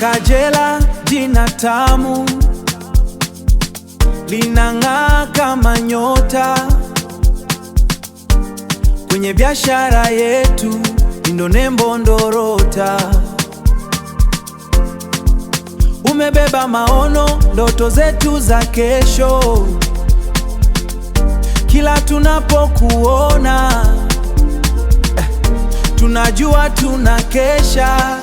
Kajela jina tamu, linang'aa kama nyota. Kwenye biashara yetu ndo nembo ndorota. Umebeba maono, ndoto zetu za kesho. Kila tunapokuona tunajua tunakesha.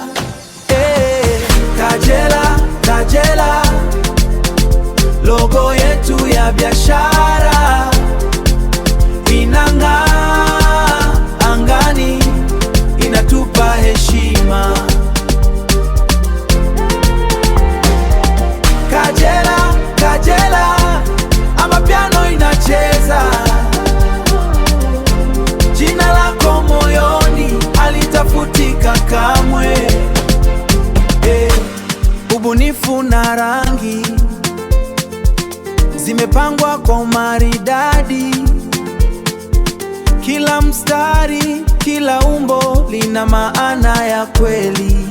Kajela, Kajela, logo yetu ya biashara inang'aa angani, inatupa heshima. Kajela, Kajela, amapiano inacheza. Jina lako moyoni halitafutika kamwe. Ubunifu na rangi zimepangwa kwa umaridadi. Kila mstari, kila umbo lina maana ya kweli.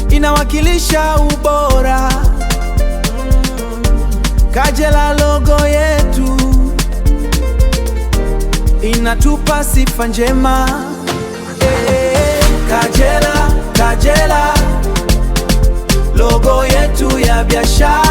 Inawakilisha ubora. Kajela logo yetu inatupa sifa njema. Kajela, Kajela, logo yetu ya biashara